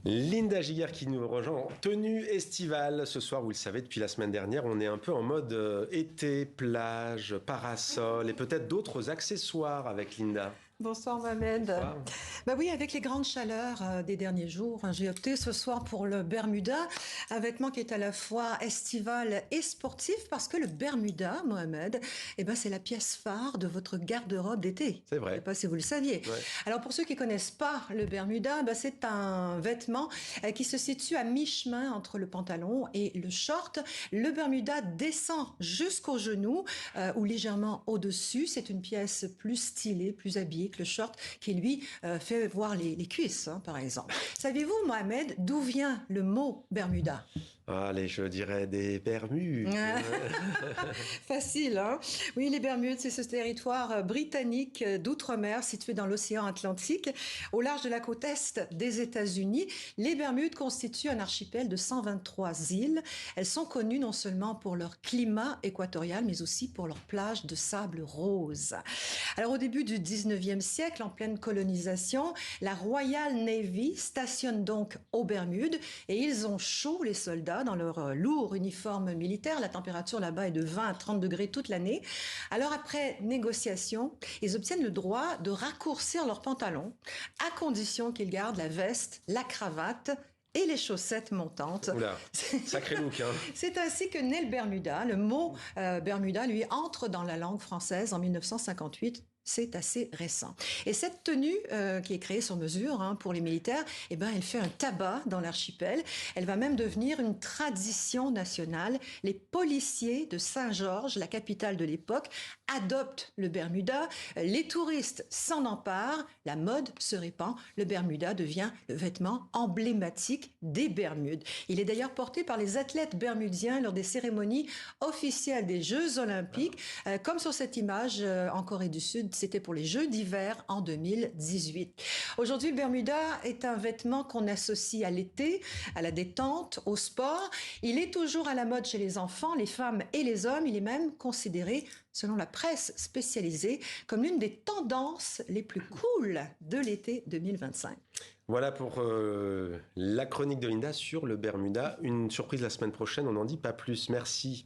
Linda Giguère qui nous rejoint en tenue estivale. Ce soir, vous le savez, depuis la semaine dernière, on est un peu en mode été, plage, parasol et peut-être d'autres accessoires avec Linda. Bonsoir Mohamed. Bonsoir. Bah oui, avec les grandes chaleurs des derniers jours, j'ai opté ce soir pour le Bermuda, un vêtement qui est à la fois estival et sportif parce que le Bermuda, Mohamed, c'est la pièce phare de votre garde-robe d'été. C'est Je ne sais vrai. pas si vous le saviez. Ouais. Alors pour ceux qui connaissent pas le Bermuda, c'est un vêtement qui se situe à mi-chemin entre le pantalon et le short. Le Bermuda descend jusqu'au genou ou légèrement au-dessus. C'est une pièce plus stylée, plus habillée que le short qui lui fait voir les cuisses, par exemple. Saviez-vous, Mohamed, d'où vient le mot Bermuda? Allez, je dirais des Bermudes. Facile, hein? Oui, les Bermudes, c'est ce territoire britannique d'outre-mer situé dans l'océan Atlantique, au large de la côte est des États-Unis. Les Bermudes constituent un archipel de 123 îles. Elles sont connues non seulement pour leur climat équatorial, mais aussi pour leurs plages de sable rose. Alors, au début du 19e siècle, en pleine colonisation, la Royal Navy stationne donc aux Bermudes et ils ont chaud, les soldats, dans leur lourd uniforme militaire. La température là-bas est de 20 à 30 degrés toute l'année. Alors, après négociation, ils obtiennent le droit de raccourcir leurs pantalons à condition qu'ils gardent la veste, la cravate et les chaussettes montantes. Oula, sacré look, hein. C'est ainsi que naît le Bermuda. Le mot Bermuda, lui, entre dans la langue française en 1958. C'est assez récent. Et cette tenue qui est créée sur mesure pour les militaires, elle fait un tabac dans l'archipel. Elle va même devenir une tradition nationale. Les policiers de Saint-Georges, la capitale de l'époque, adoptent le Bermuda. Les touristes s'en emparent. La mode se répand. Le Bermuda devient le vêtement emblématique des Bermudes. Il est d'ailleurs porté par les athlètes bermudiens lors des cérémonies officielles des Jeux Olympiques, comme sur cette image en Corée du Sud. C'était pour les Jeux d'hiver en 2018. Aujourd'hui, le Bermuda est un vêtement qu'on associe à l'été, à la détente, au sport. Il est toujours à la mode chez les enfants, les femmes et les hommes. Il est même considéré, selon la presse spécialisée, comme l'une des tendances les plus cool de l'été 2025. Voilà pour la chronique de Linda sur le Bermuda. Une surprise la semaine prochaine, on n'en dit pas plus. Merci.